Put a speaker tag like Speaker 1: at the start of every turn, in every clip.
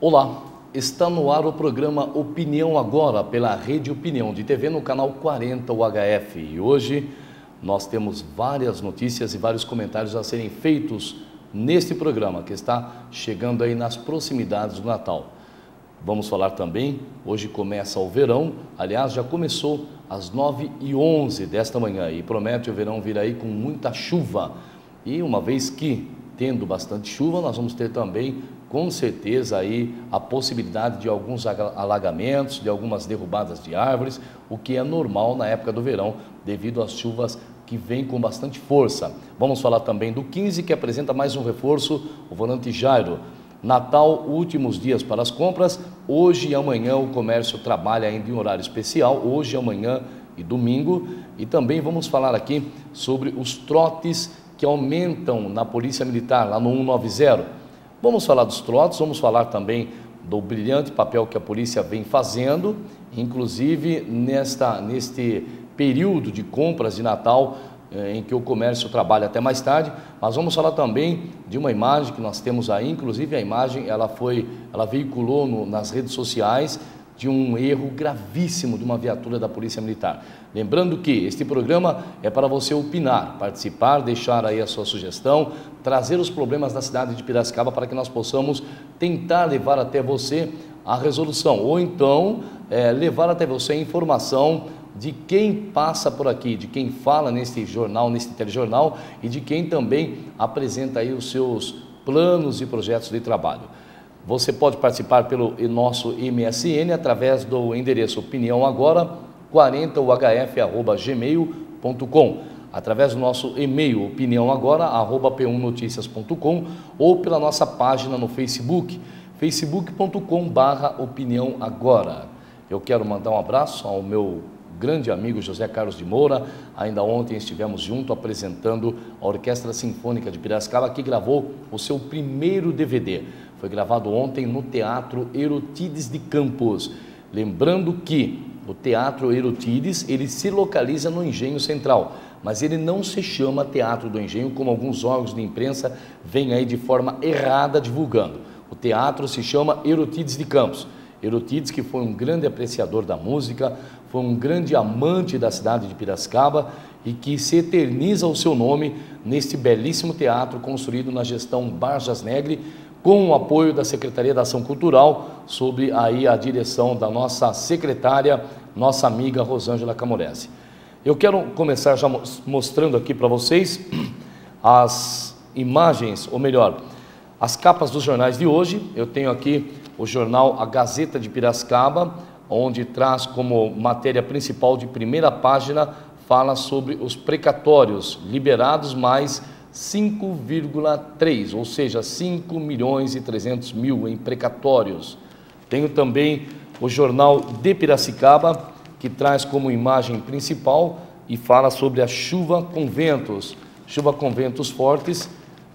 Speaker 1: Olá, está no ar o programa Opinião Agora, pela Rede Opinião de TV no canal 40 UHF. E hoje nós temos várias notícias e vários comentários a serem feitos neste programa, que está chegando aí nas proximidades do Natal. Vamos falar também, hoje começa o verão, aliás já começou às 9h11 desta manhã e promete o verão vir aí com muita chuva. E uma vez que tendo bastante chuva, nós vamos ter também, com certeza, aí a possibilidade de alguns alagamentos, de algumas derrubadas de árvores, o que é normal na época do verão, devido às chuvas que vêm com bastante força. Vamos falar também do 15, que apresenta mais um reforço, o volante Jairo. Natal, últimos dias para as compras. Hoje e amanhã o comércio trabalha ainda em horário especial, hoje, amanhã e domingo. E também vamos falar aqui sobre os trotes que aumentam na Polícia Militar, lá no 190. Vamos falar dos trotes, vamos falar também do brilhante papel que a polícia vem fazendo, inclusive neste período de compras de Natal, em que o comércio trabalha até mais tarde, mas vamos falar também de uma imagem que nós temos aí, inclusive a imagem ela veiculou nas redes sociais, de um erro gravíssimo de uma viatura da Polícia Militar. Lembrando que este programa é para você opinar, participar, deixar aí a sua sugestão, trazer os problemas da cidade de Piracicaba para que nós possamos tentar levar até você a resolução, ou então levar até você a informação de quem passa por aqui, de quem fala neste jornal, neste telejornal e de quem também apresenta aí os seus planos e projetos de trabalho. Você pode participar pelo nosso MSN através do endereço opiniãoagora40uhf@gmail.com, através do nosso e-mail opiniãoagora@p1noticias.com ou pela nossa página no Facebook, facebook.com/opiniãoagora. Eu quero mandar um abraço ao meu grande amigo José Carlos de Moura. Ainda ontem estivemos junto apresentando a Orquestra Sinfônica de Piracicaba, que gravou o seu primeiro DVD. Foi gravado ontem no Teatro Erotides de Campos. Lembrando que o Teatro Erotides, ele se localiza no Engenho Central, mas ele não se chama Teatro do Engenho, como alguns órgãos de imprensa vêm aí de forma errada divulgando. O teatro se chama Erotides de Campos. Erotides, que foi um grande apreciador da música, foi um grande amante da cidade de Piracicaba e que se eterniza o seu nome neste belíssimo teatro construído na gestão Barjas Negre, com o apoio da Secretaria da Ação Cultural, sob aí a direção da nossa secretária, nossa amiga Rosângela Camorese. Eu quero começar já mostrando aqui para vocês as imagens, ou melhor, as capas dos jornais de hoje. Eu tenho aqui o jornal A Gazeta de Piracicaba, onde traz como matéria principal de primeira página, fala sobre os precatórios liberados mais 5,3, ou seja, 5.300.000 em precatórios. Tenho também o jornal de Piracicaba, que traz como imagem principal e fala sobre a chuva com ventos. Chuva com ventos fortes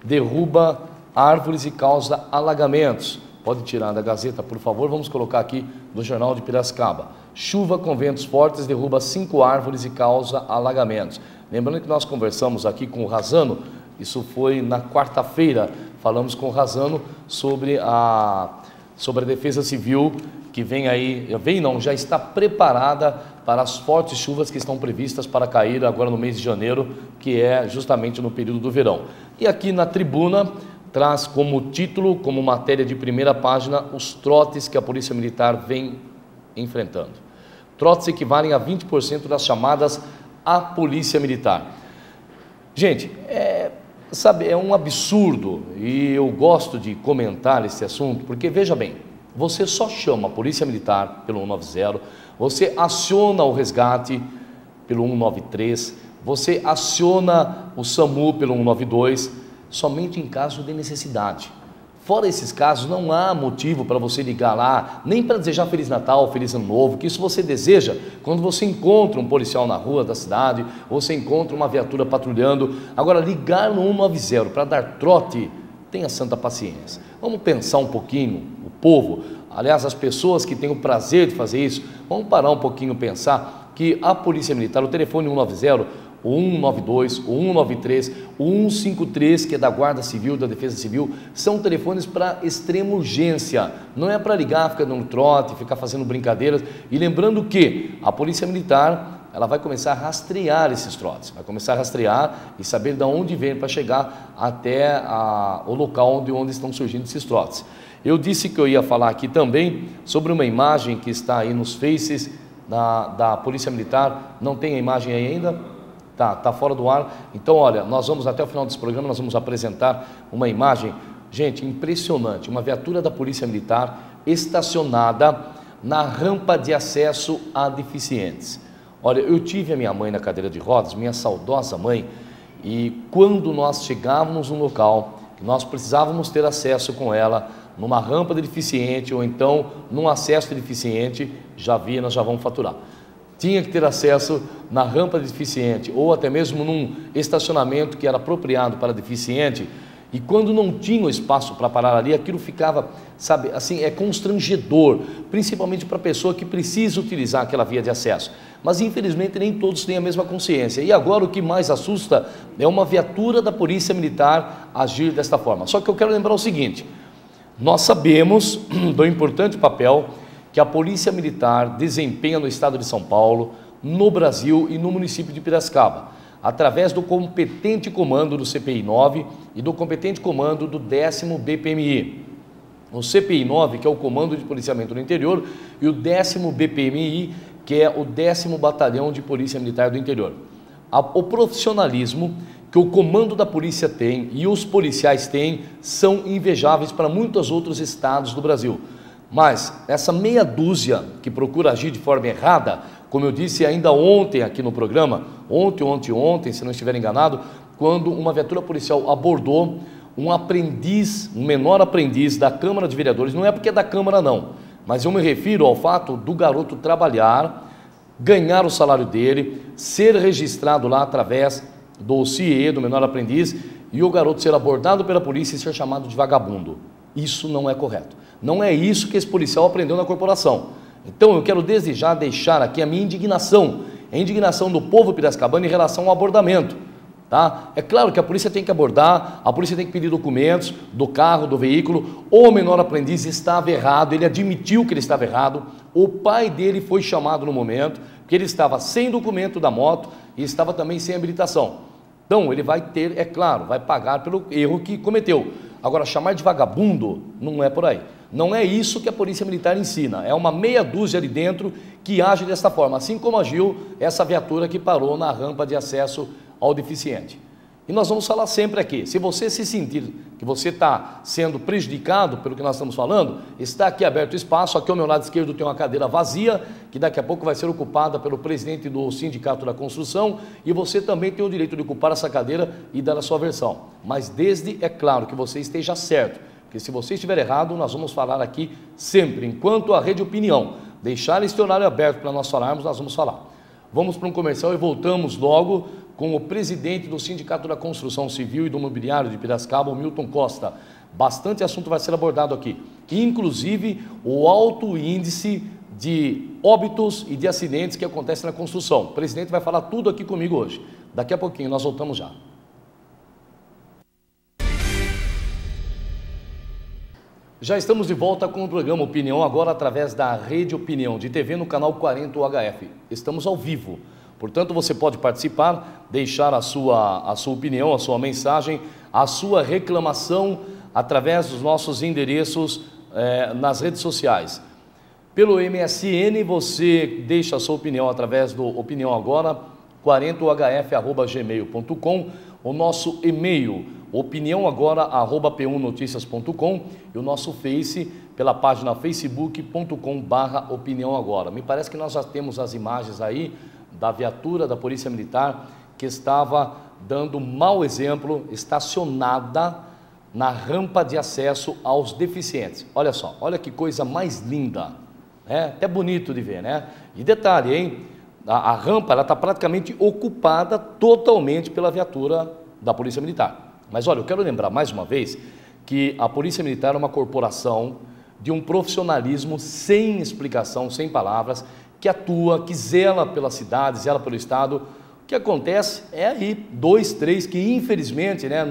Speaker 1: derruba árvores e causa alagamentos. Pode tirar da Gazeta, por favor. Vamos colocar aqui no jornal de Piracicaba. Chuva com ventos fortes derruba 5 árvores e causa alagamentos. Lembrando que nós conversamos aqui com o Razano, isso foi na quarta-feira, falamos com o Razano sobre a Defesa Civil, que já está preparada para as fortes chuvas que estão previstas para cair agora no mês de janeiro, que é justamente no período do verão. E aqui na tribuna traz como título, como matéria de primeira página, os trotes que a Polícia Militar vem enfrentando. Trotes equivalem a 20% das chamadas à Polícia Militar. Gente, é um absurdo, e eu gosto de comentar esse assunto, porque veja bem, você só chama a Polícia Militar pelo 190, você aciona o resgate pelo 193, você aciona o SAMU pelo 192, somente em caso de necessidade. Fora esses casos, não há motivo para você ligar lá, nem para desejar Feliz Natal, Feliz Ano Novo, que isso você deseja quando você encontra um policial na rua da cidade, ou você encontra uma viatura patrulhando. Agora, ligar no 190 para dar trote, tenha santa paciência. Vamos pensar um pouquinho, o povo, aliás, as pessoas que têm o prazer de fazer isso, vamos parar um pouquinho e pensar que a Polícia Militar, o telefone 190, o 192, o 193, o 153, que é da Guarda Civil, da Defesa Civil, são telefones para extrema urgência, não é para ligar, ficar dando trote, ficar fazendo brincadeiras. E lembrando que a Polícia Militar, ela vai começar a rastrear esses trotes, vai começar a rastrear e saber de onde vem para chegar até o local onde estão surgindo esses trotes. Eu disse que eu ia falar aqui também sobre uma imagem que está aí nos faces da Polícia Militar. Não tem a imagem aí ainda? Tá fora do ar. Então, olha, nós vamos até o final desse programa, nós vamos apresentar uma imagem, gente, impressionante, uma viatura da Polícia Militar estacionada na rampa de acesso a deficientes. Olha, eu tive a minha mãe na cadeira de rodas, minha saudosa mãe, e quando nós chegávamos no local, nós precisávamos ter acesso com ela numa rampa de deficiente ou então num acesso de deficiente, nós já vamos faturar. Tinha que ter acesso na rampa de deficiente ou até mesmo num estacionamento que era apropriado para deficiente, e quando não tinha o espaço para parar ali, aquilo ficava, sabe, assim, é constrangedor, principalmente para a pessoa que precisa utilizar aquela via de acesso. Mas infelizmente nem todos têm a mesma consciência. E agora o que mais assusta é uma viatura da Polícia Militar agir desta forma. Só que eu quero lembrar o seguinte: nós sabemos do importante papel que a Polícia Militar desempenha no estado de São Paulo, no Brasil e no município de Piracicaba, através do competente comando do CPI 9 e do competente comando do 10º BPMI. O CPI 9, que é o Comando de Policiamento do Interior, e o 10º BPMI, que é o 10º Batalhão de Polícia Militar do Interior. O profissionalismo que o comando da polícia tem e os policiais têm são invejáveis para muitos outros estados do Brasil. Mas essa meia dúzia que procura agir de forma errada, como eu disse ainda ontem aqui no programa, ontem, se não estiver enganado, quando uma viatura policial abordou um aprendiz, um menor aprendiz da Câmara de Vereadores, não é porque é da Câmara não, mas eu me refiro ao fato do garoto trabalhar, ganhar o salário dele, ser registrado lá através do CIE, do menor aprendiz, e o garoto ser abordado pela polícia e ser chamado de vagabundo. Isso não é correto. Não é isso que esse policial aprendeu na corporação. Então eu quero desde já deixar aqui a minha indignação, a indignação do povo piracicabano em relação ao abordamento. Tá? É claro que a polícia tem que abordar, a polícia tem que pedir documentos do carro, do veículo. O menor aprendiz estava errado, ele admitiu que ele estava errado, o pai dele foi chamado no momento, porque ele estava sem documento da moto e estava também sem habilitação. Então ele vai ter, é claro, vai pagar pelo erro que cometeu. Agora, chamar de vagabundo não é por aí. Não é isso que a Polícia Militar ensina. É uma meia dúzia ali dentro que age dessa forma, assim como agiu essa viatura que parou na rampa de acesso ao deficiente. E nós vamos falar sempre aqui, se você se sentir que você está sendo prejudicado pelo que nós estamos falando, está aqui aberto o espaço. Aqui ao meu lado esquerdo tem uma cadeira vazia, que daqui a pouco vai ser ocupada pelo presidente do Sindicato da Construção, e você também tem o direito de ocupar essa cadeira e dar a sua versão. Mas desde, é claro, que você esteja certo, porque se você estiver errado, nós vamos falar aqui sempre. Enquanto a Rede Opinião deixar este horário aberto para nós falarmos, nós vamos falar. Vamos para um comercial e voltamos logo com o presidente do Sindicato da Construção Civil e do Mobiliário de Piracicaba, o Milton Costa. Bastante assunto vai ser abordado aqui, inclusive o alto índice de óbitos e de acidentes que acontecem na construção. O presidente vai falar tudo aqui comigo hoje. Daqui a pouquinho nós voltamos já. Já estamos de volta com o programa Opinião Agora, através da Rede Opinião de TV no canal 40 UHF. Estamos ao vivo, portanto você pode participar, deixar a sua opinião, a sua mensagem, a sua reclamação através dos nossos endereços nas redes sociais. Pelo MSN você deixa a sua opinião através do Opinião Agora, 40uhf@gmail.com, o nosso e-mail opiniãoagora@p1noticias.com e o nosso Face pela página facebook.com/opiniãoagora. Me parece que nós já temos as imagens aí da viatura da Polícia Militar que estava dando mau exemplo, estacionada na rampa de acesso aos deficientes. Olha só, olha que coisa mais linda, até bonito de ver, né? E detalhe, hein? A rampa ela está praticamente ocupada totalmente pela viatura da Polícia Militar. Mas olha, eu quero lembrar mais uma vez que a Polícia Militar é uma corporação de um profissionalismo sem explicação, sem palavras, que atua, que zela pela cidade, zela pelo Estado, O que acontece é aí, 2, 3 que infelizmente, né,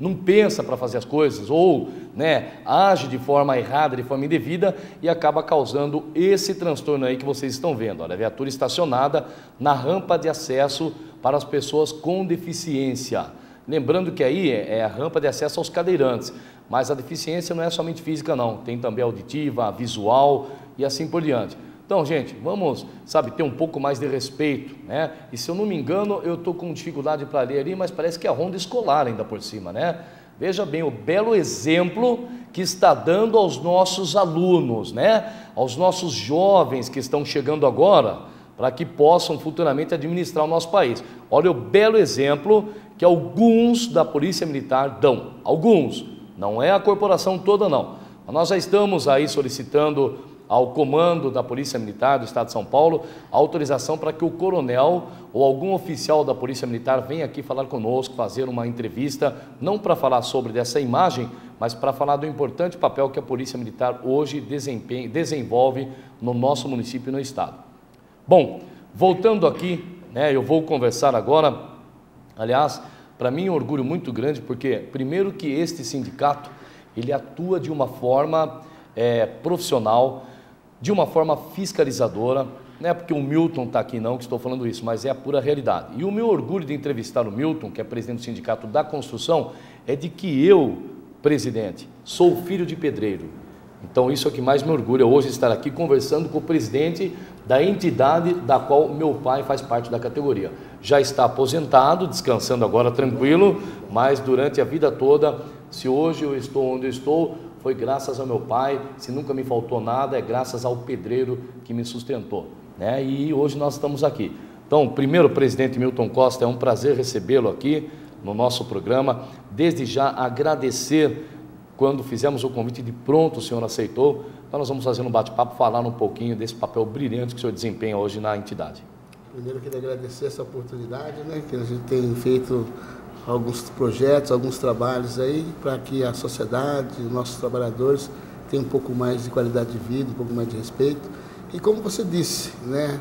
Speaker 1: não pensa para fazer as coisas ou, né, age de forma errada, de forma indevida e acaba causando esse transtorno aí que vocês estão vendo. Olha, a viatura estacionada na rampa de acesso para as pessoas com deficiência. Lembrando que aí é a rampa de acesso aos cadeirantes, mas a deficiência não é somente física não, tem também auditiva, visual e assim por diante. Então, gente, vamos, sabe, ter um pouco mais de respeito, né? E se eu não me engano, eu estou com dificuldade para ler ali, mas parece que é a ronda escolar ainda por cima, né? Veja bem o belo exemplo que está dando aos nossos alunos, né? Aos nossos jovens que estão chegando agora, para que possam futuramente administrar o nosso país. Olha o belo exemplo que alguns da Polícia Militar dão. Alguns, não é a corporação toda não. Nós já estamos aí solicitando ao comando da Polícia Militar do Estado de São Paulo a autorização para que o coronel ou algum oficial da Polícia Militar venha aqui falar conosco, fazer uma entrevista, não para falar sobre dessa imagem, mas para falar do importante papel que a Polícia Militar hoje desenvolve no nosso município e no Estado. Bom, voltando aqui, né, eu vou conversar agora, aliás, para mim é um orgulho muito grande, porque primeiro que este sindicato, ele atua de uma forma profissional, de uma forma fiscalizadora, não é porque o Milton está aqui não que estou falando isso, mas é a pura realidade. E o meu orgulho de entrevistar o Milton, que é presidente do Sindicato da Construção, é de que eu, presidente, sou filho de pedreiro. Então isso é o que mais me orgulha hoje, estar aqui conversando com o presidente da entidade da qual meu pai faz parte da categoria. Já está aposentado, descansando agora tranquilo, mas durante a vida toda, se hoje eu estou onde eu estou, foi graças ao meu pai, se nunca me faltou nada, é graças ao pedreiro que me sustentou, né? E hoje nós estamos aqui. Então, primeiro, presidente Milton Costa, é um prazer recebê-lo aqui no nosso programa. Desde já agradecer, quando fizemos o convite de pronto, o senhor aceitou. Então nós vamos fazer um bate-papo, falar um pouquinho desse papel brilhante que o senhor desempenha hoje na entidade.
Speaker 2: Primeiro, eu queria agradecer essa oportunidade, né, que a gente tem feito alguns projetos, alguns trabalhos aí para que a sociedade, nossos trabalhadores tenham um pouco mais de qualidade de vida, um pouco mais de respeito. E como você disse, né,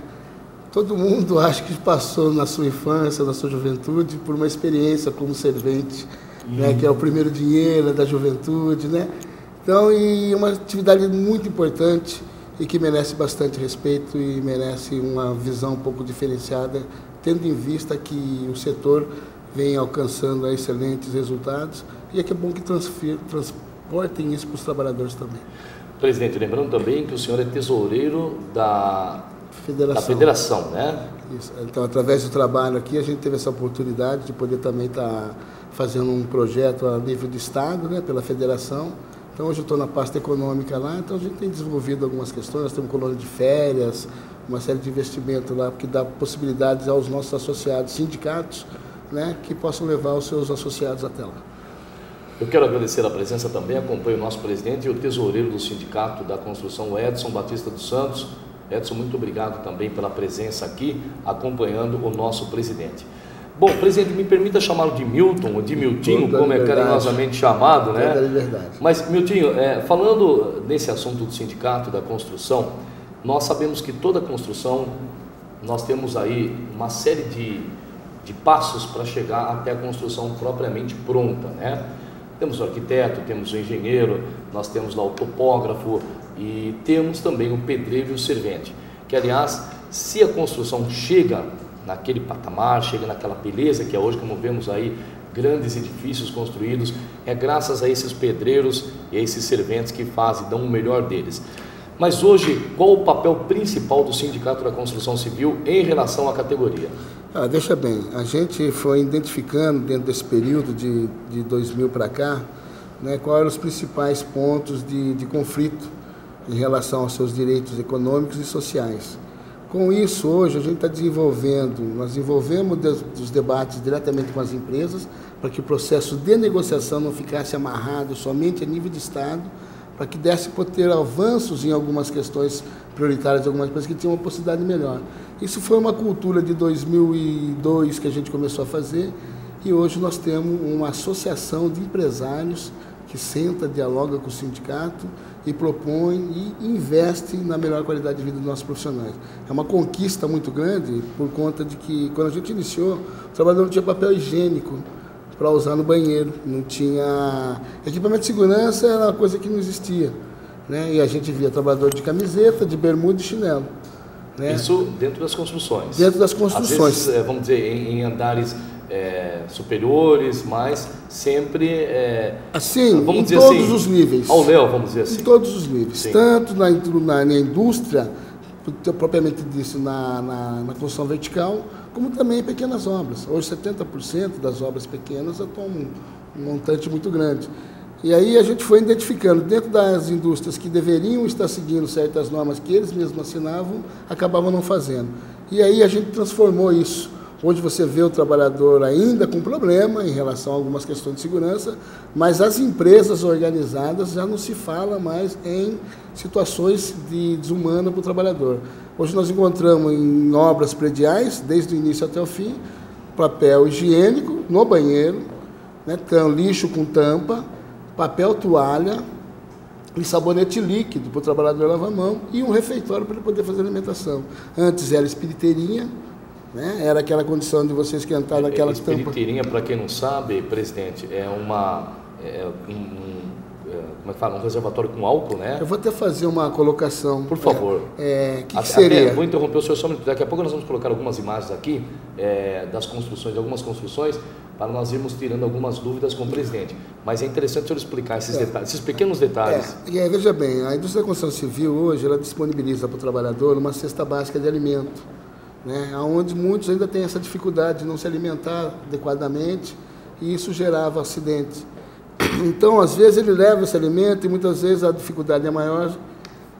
Speaker 2: todo mundo acho que passou na sua infância, na sua juventude, por uma experiência como servente, né, que é o primeiro dinheiro da juventude, né? Então, e uma atividade muito importante e que merece bastante respeito e merece uma visão um pouco diferenciada, tendo em vista que o setor vem alcançando excelentes resultados e é que é bom que transportem isso para os trabalhadores também.
Speaker 1: Presidente, lembrando também que o senhor é tesoureiro da federação, né?
Speaker 2: Isso. Então, através do trabalho aqui, a gente teve essa oportunidade de poder também estar fazendo um projeto a nível do Estado, né, pela federação. Então, hoje eu estou na pasta econômica lá, então a gente tem desenvolvido algumas questões, nós temos colônia de férias, uma série de investimentos lá, que dá possibilidades aos nossos associados sindicatos, né, que possam levar os seus associados até lá.
Speaker 1: Eu quero agradecer a presença também, acompanho o nosso presidente e o tesoureiro do Sindicato da Construção, Edson Batista dos Santos. Edson, muito obrigado também pela presença aqui, acompanhando o nosso presidente. Bom, presidente, me permita chamá-lo de Milton, ou de Miltinho, como é carinhosamente chamado, né? Mas, Miltinho, falando nesse assunto do Sindicato da Construção, nós sabemos que toda construção, nós temos aí uma série de passos para chegar até a construção propriamente pronta, né? Temos o arquiteto, temos o engenheiro, nós temos lá o topógrafo e temos também o pedreiro e o servente. Que, aliás, se a construção chega naquele patamar, chega naquela beleza que é hoje, como vemos aí, grandes edifícios construídos, é graças a esses pedreiros e a esses serventes que fazem, dão o melhor deles. Mas hoje, qual o papel principal do Sindicato da Construção Civil em relação à categoria?
Speaker 2: Deixa bem, a gente foi identificando dentro desse período de 2000 para cá, né, quais eram os principais pontos de conflito em relação aos seus direitos econômicos e sociais. Com isso, hoje, a gente está nós desenvolvemos os debates diretamente com as empresas, para que o processo de negociação não ficasse amarrado somente a nível de Estado, para que desse para ter avanços em algumas questões prioritárias, algumas coisas que tinham uma possibilidade melhor. Isso foi uma cultura de 2002 que a gente começou a fazer, e hoje nós temos uma associação de empresários que senta, dialoga com o sindicato e propõe e investe na melhor qualidade de vida dos nossos profissionais. É uma conquista muito grande por conta de que, quando a gente iniciou, o trabalhador não tinha papel higiênico para usar no banheiro, não tinha... Equipamento de segurança era uma coisa que não existia, né? E a gente via trabalhador de camiseta, de bermuda e chinelo. Né?
Speaker 1: Isso dentro das construções?
Speaker 2: Dentro das construções.
Speaker 1: Às vezes, vamos dizer, em andares superiores, mas sempre...
Speaker 2: assim,
Speaker 1: vamos
Speaker 2: em
Speaker 1: dizer
Speaker 2: todos
Speaker 1: assim,
Speaker 2: os níveis.
Speaker 1: Ao léu, vamos dizer assim.
Speaker 2: Em todos os níveis.
Speaker 1: Sim.
Speaker 2: Tanto na indústria, propriamente disso, na construção vertical, como também em pequenas obras. Hoje, 70% das obras pequenas tomam um montante muito grande. E aí a gente foi identificando, dentro das indústrias que deveriam estar seguindo certas normas que eles mesmos assinavam, acabavam não fazendo. E aí a gente transformou isso. Hoje você vê o trabalhador ainda com problema em relação a algumas questões de segurança, mas as empresas organizadas já não se fala mais em situações de desumana para o trabalhador. Hoje nós encontramos em obras prediais, desde o início até o fim, papel higiênico no banheiro, né, lixo com tampa, papel toalha e sabonete líquido para o trabalhador lavar a mão e um refeitório para ele poder fazer alimentação. Antes era espiriteria, né? Era aquela condição de você esquentar naquelas tampas.
Speaker 1: Espiriteria, para quem não sabe, presidente, é como é que fala? Um reservatório com álcool, né?
Speaker 2: Eu vou até fazer uma colocação.
Speaker 1: Por favor.
Speaker 2: Que seria?
Speaker 1: Vou interromper o senhor só um minuto. Daqui a pouco nós vamos colocar algumas imagens aqui das construções, de algumas construções, para nós irmos tirando algumas dúvidas com o presidente. Mas é interessante o senhor explicar esses detalhes, esses pequenos detalhes.
Speaker 2: Veja bem, a indústria da construção civil hoje, ela disponibiliza para o trabalhador uma cesta básica de alimento, né? Onde muitos ainda têm essa dificuldade de não se alimentar adequadamente e isso gerava acidentes. Então, às vezes, ele leva esse alimento e muitas vezes a dificuldade é maior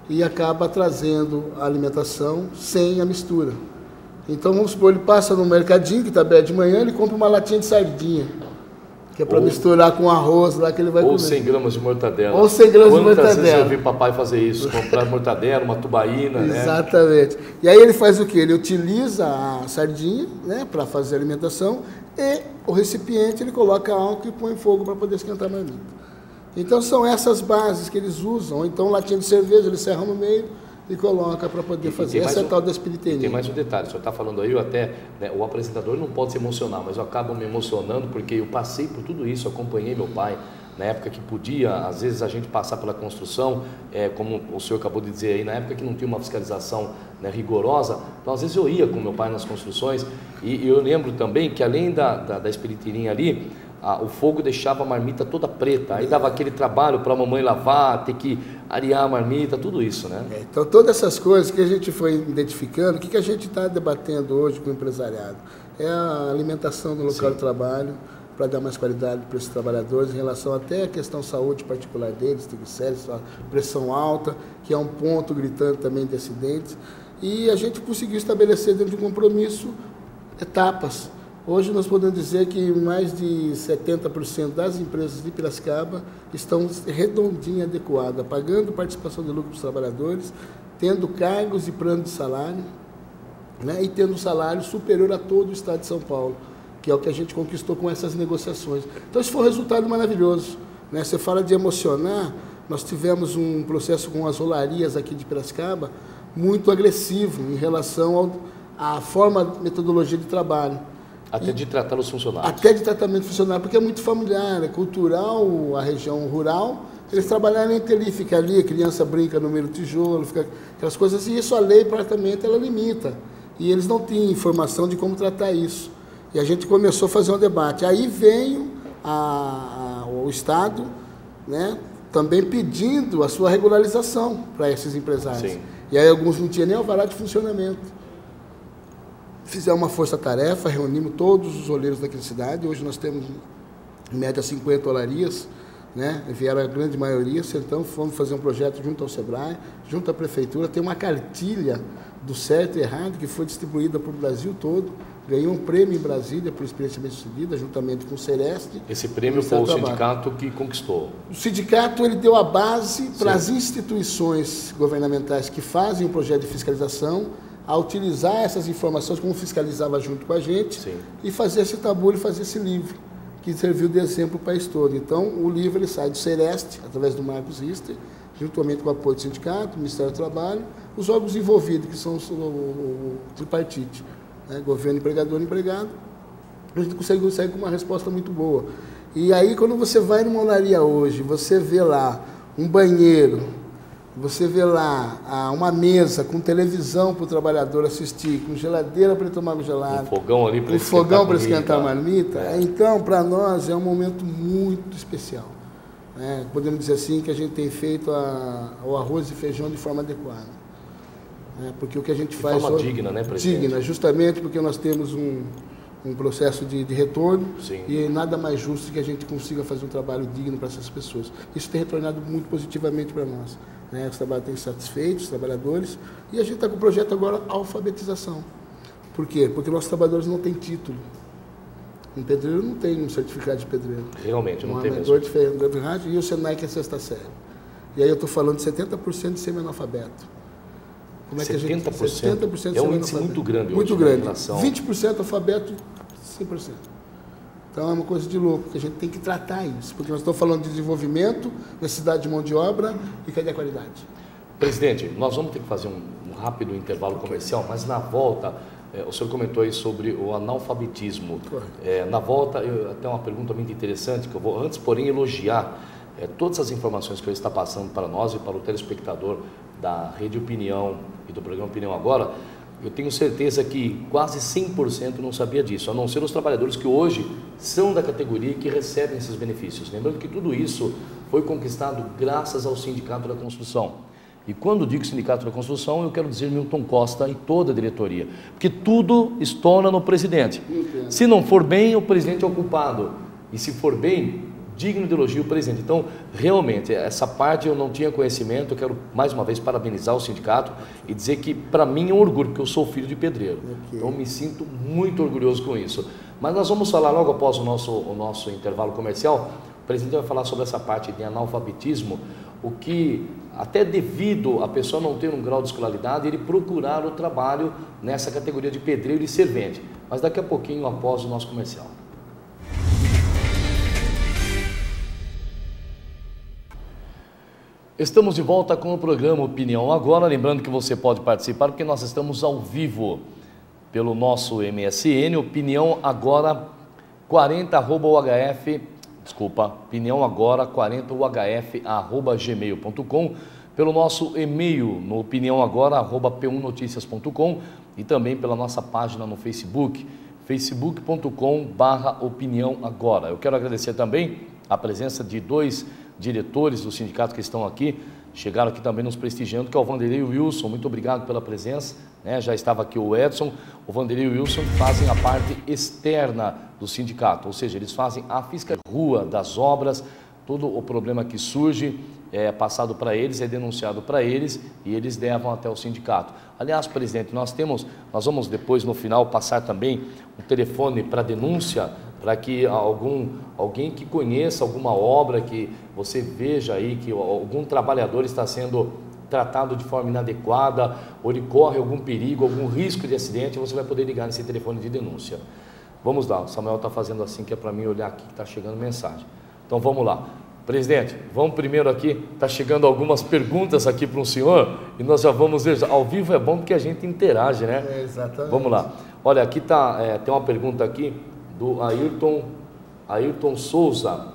Speaker 2: e acaba trazendo a alimentação sem a mistura. Então, vamos supor, ele passa no mercadinho, que está aberto de manhã, ele compra uma latinha de sardinha, que é para misturar com arroz lá que ele vai comer.
Speaker 1: Ou 100 gramas de mortadela.
Speaker 2: Ou 100 gramas de mortadela.
Speaker 1: Quantas vezes eu vi papai fazer isso? Comprar mortadela, uma tubaína, né?
Speaker 2: Exatamente. E aí ele faz o quê? Ele utiliza a sardinha, né, para fazer a alimentação e o recipiente ele coloca álcool e põe fogo para poder esquentar a marmita. Então são essas bases que eles usam. Ou então latinha de cerveja, ele serra no meio e coloca para poder fazer. Essa é a tal da espiriteria.
Speaker 1: Tem mais um detalhe, o senhor está falando aí, eu até, né, o apresentador não pode se emocionar, mas eu acabo me emocionando porque eu passei por tudo isso, acompanhei meu pai, na época que podia, às vezes, a gente passar pela construção, como o senhor acabou de dizer aí, na época que não tinha uma fiscalização, né, rigorosa, então às vezes eu ia com meu pai nas construções e eu lembro também que além da espiritirinha ali, o fogo deixava a marmita toda preta, aí dava aquele trabalho para a mamãe lavar, ter que arear a marmita, tudo isso, né?
Speaker 2: Então todas essas coisas que a gente foi identificando, o que a gente está debatendo hoje com o empresariado? É a alimentação no local de trabalho, para dar mais qualidade para esses trabalhadores, em relação até à questão saúde particular deles, triglicéridos, pressão alta, que é um ponto gritante também de acidentes, e a gente conseguiu estabelecer dentro de um compromisso etapas. Hoje nós podemos dizer que mais de 70% das empresas de Piracicaba estão redondinha adequadas, pagando participação de lucro para os trabalhadores, tendo cargos e plano de salário, né, e tendo um salário superior a todo o estado de São Paulo, que é o que a gente conquistou com essas negociações. Então isso foi um resultado maravilhoso, né? Você fala de emocionar, nós tivemos um processo com as rolarias aqui de Piracicaba muito agressivo em relação à forma, metodologia de trabalho.
Speaker 1: Até de tratar os funcionários.
Speaker 2: Até de tratamento funcionário, porque é muito familiar, é cultural, a região rural. Eles trabalharam entre ali, fica ali, a criança brinca no meio do tijolo, fica aquelas coisas, e isso a lei praticamente ela limita. E eles não tinham informação de como tratar isso. E a gente começou a fazer um debate. Aí veio o Estado, né, também pedindo a sua regularização para esses empresários.
Speaker 1: Sim.
Speaker 2: E aí alguns não tinham nem alvará de funcionamento. Fizemos uma força-tarefa, reunimos todos os olheiros daquela cidade. Hoje nós temos, em média, 50 olarias, né? Vieram a grande maioria, então fomos fazer um projeto junto ao SEBRAE, junto à Prefeitura. Tem uma cartilha do certo e errado que foi distribuída para o Brasil todo. Ganhou um prêmio em Brasília por experiência bem-sucedida, juntamente com o Sereste.
Speaker 1: Esse prêmio foi o sindicato que conquistou.
Speaker 2: O sindicato ele deu a base para as instituições governamentais que fazem o projeto de fiscalização a utilizar essas informações, como fiscalizava junto com a gente, e fazer esse tabu e fazer esse livro, que serviu de exemplo para o país todo. Então, o livro ele sai do Sereste, através do Marcos Rister, juntamente com o apoio do sindicato, o Ministério do Trabalho, os órgãos envolvidos, que são o tripartite, né? Governo, empregador e empregado. A gente consegue sair com uma resposta muito boa. E aí, quando você vai numa olaria hoje, você vê lá um banheiro, você vê lá uma mesa com televisão para o trabalhador assistir, com geladeira para ele tomar um gelado,
Speaker 1: um fogão ali para
Speaker 2: esquentar a marmita. Então, para nós é um momento muito especial. Né? Podemos dizer assim que a gente tem feito o arroz e feijão de forma adequada. Né? Porque o que a gente faz...
Speaker 1: De forma digna, né, presidente?
Speaker 2: Digna, justamente porque nós temos um processo de retorno.
Speaker 1: Sim.
Speaker 2: E nada mais justo que a gente consiga fazer um trabalho digno para essas pessoas. Isso tem retornado muito positivamente para nós. Né? Os trabalhadores têm satisfeitos, os trabalhadores, e a gente está com o projeto agora alfabetização. Por quê? Porque nossos trabalhadores não têm título. Um pedreiro não tem um certificado de pedreiro.
Speaker 1: Realmente, não tem
Speaker 2: mesmo. De ferragem, e o Senai que é sexta série. E aí eu estou falando de 70% de semi-analfabeto.
Speaker 1: Como é que 70%? É um índice muito grande.
Speaker 2: Muito grande. 20% alfabeto, 100%. Então é uma coisa de louco, que a gente tem que tratar isso, porque nós estamos falando de desenvolvimento, necessidade de mão de obra e cadê a qualidade?
Speaker 1: Presidente, nós vamos ter que fazer um rápido intervalo comercial, mas na volta, o senhor comentou aí sobre o analfabetismo. Na volta, até uma pergunta muito interessante, que eu vou antes, porém, elogiar todas as informações que ele está passando para nós e para o telespectador da Rede Opinião e do programa Opinião Agora. Eu tenho certeza que quase 100% não sabia disso, a não ser os trabalhadores que hoje são da categoria e que recebem esses benefícios. Lembrando que tudo isso foi conquistado graças ao Sindicato da Construção. E quando digo Sindicato da Construção, eu quero dizer Milton Costa e toda a diretoria, porque tudo estoura no presidente. Se não for bem, o presidente é o culpado. E se for bem, digno de elogio o presidente. Então, realmente, essa parte eu não tinha conhecimento. Eu quero, mais uma vez, parabenizar o sindicato e dizer que, para mim, é um orgulho, porque eu sou filho de pedreiro. Então, eu me sinto muito orgulhoso com isso. Mas nós vamos falar logo após o nosso intervalo comercial. O presidente vai falar sobre essa parte de analfabetismo, o que, até devido a pessoa não ter um grau de escolaridade, ele procurar o trabalho nessa categoria de pedreiro e servente. Mas daqui a pouquinho, após o nosso comercial. Estamos de volta com o programa Opinião Agora, lembrando que você pode participar porque nós estamos ao vivo pelo nosso MSN, Opinião Agora 40 Opinião Agora 40 UHF@gmail.com, pelo nosso e-mail no opiniãoagora@p1noticias.com e também pela nossa página no Facebook, facebook.com/Opinião Agora. Eu quero agradecer também a presença de dois diretores do sindicato que estão aqui, chegaram aqui também nos prestigiando, que é o Vanderlei e o Wilson. Muito obrigado pela presença, né? Já estava aqui o Edson, o Vanderlei e o Wilson fazem a parte externa do sindicato, ou seja, eles fazem a fiscalização rua das obras, todo o problema que surge é passado para eles, é denunciado para eles e eles levam até o sindicato. Aliás, presidente, nós vamos depois no final passar também um telefone para denúncia, para que alguém que conheça alguma obra, que você veja aí que algum trabalhador está sendo tratado de forma inadequada, ou ele corre algum perigo, algum risco de acidente, você vai poder ligar nesse telefone de denúncia. Vamos lá, o Samuel está fazendo assim, que é para mim olhar aqui que está chegando mensagem. Então vamos lá. Presidente, vamos primeiro aqui, está chegando algumas perguntas aqui para o senhor, e nós já vamos ver, ao vivo é bom porque a gente interage, né?
Speaker 2: Exatamente.
Speaker 1: Vamos lá. Olha, aqui tem uma pergunta aqui, do Ayrton Souza,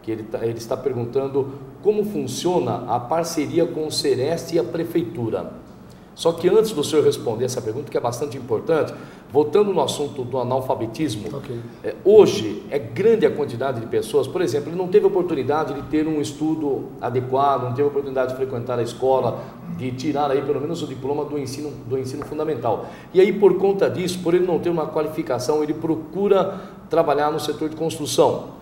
Speaker 1: que ele está perguntando como funciona a parceria com o Sereste e a Prefeitura. Só que antes do senhor responder essa pergunta, que é bastante importante, voltando no assunto do analfabetismo, hoje é grande a quantidade de pessoas, por exemplo, ele não teve oportunidade de ter um estudo adequado, não teve oportunidade de frequentar a escola, de tirar aí pelo menos o diploma do ensino fundamental. E aí, por conta disso, por ele não ter uma qualificação, ele procura trabalhar no setor de construção.